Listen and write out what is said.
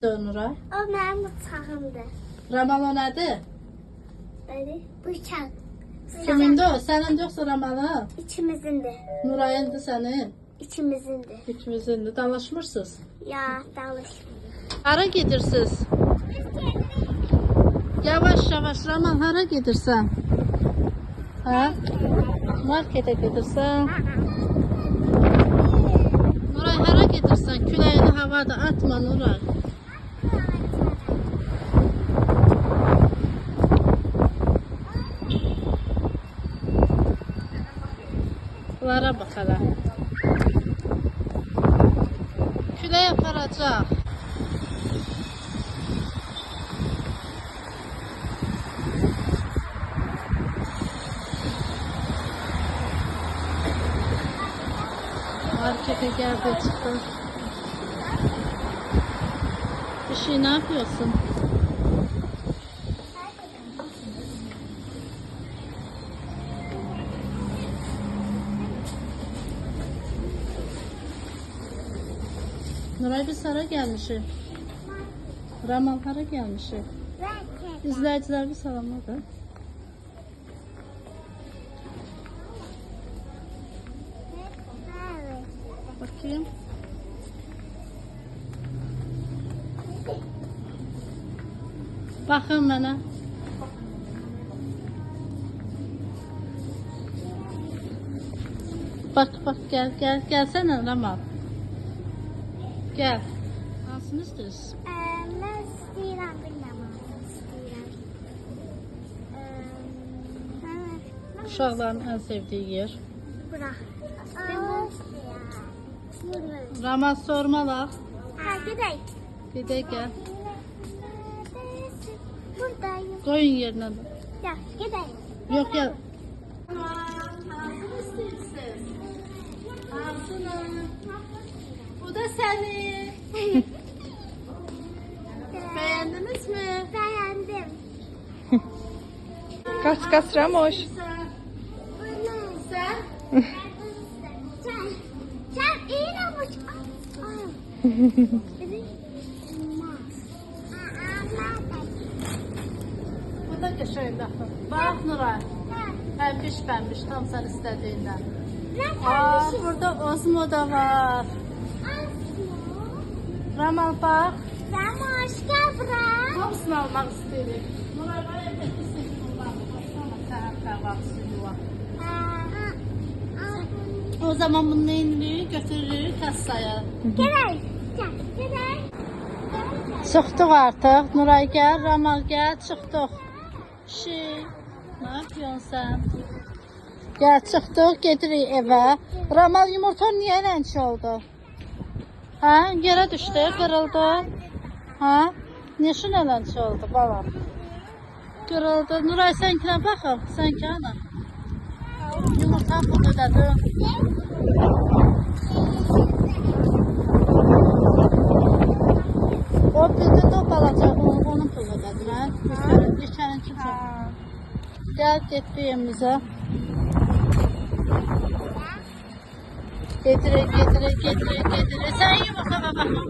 Nuray. O mənim uçağımdır. Ramal o nədir? Böyle bıçak. Kimindir o? Sənin yoxsa Ramalın? İçimizindir. Nurayındır sənin. İçimizindir. İkimizindir. Dalaşmırsınız. Ya dalış. Hara gedirsiniz? Yavaş yavaş Ramal, hara gedirsən? Ha? Markete gedirsən? Nuray, hara gedirsən? Küləyini havada atma Nuray. Bunlara bax hələ. Küləy aparacaq. Markete geldi çıktı. Bir şey ne yapıyorsun? Nuray, biz hara gelmişik? Ramal hara gelmişik? İzleyiciler bir salamladı. Bakayım. Bakın bana. Bak bak, gel gelsene Ramal. Gel. Hansını istiyorsun? Ben istəyirəm bilməm istəyirəm. Uşaqların en sevdiği yer. Bura. Ramal sormalaq. Ha, gedək. Gedək gel. Buradayım. Koyun yerine. Ya, gedək. Yok gel. Bu da senin. Beğendiniz mi? Bəyəndim. Kaç Ramoş. Sen? Sen iyi olmuş. Bu da qəşəngdir. Bax Nuray. Pəmpiş pəmpiş, tam sen istediğinden. Aa, burada Osmo da var. Ramal bak. Sen hoş gel bura. Hamısını almaq istedik. Nuray, bayağı bir bundan. Baksana, səhər suyu var. O zaman bunun neyini götürürük kassaya. Gedək. Gedək. Çıxdıq artıq. Nuray gel, Ramal gel, çıxdıq. Ne yapıyorsun sen? Gel çıxdıq, gedirik evə. Ramal, yumurta niyə eləncə oldu? Ha, yerə düşdü, qırıldı. Ha? Neşin eləncə oldu balam? Qırıldı. Nuray, sənkinə baxın, sənki ana. Yumurta buradadır. O bizdə də o balaca, onun pulundadır, hə? Yekəninki çox. Gəl, getdi evimizə. Gedirik. Sən yumurtama baxın.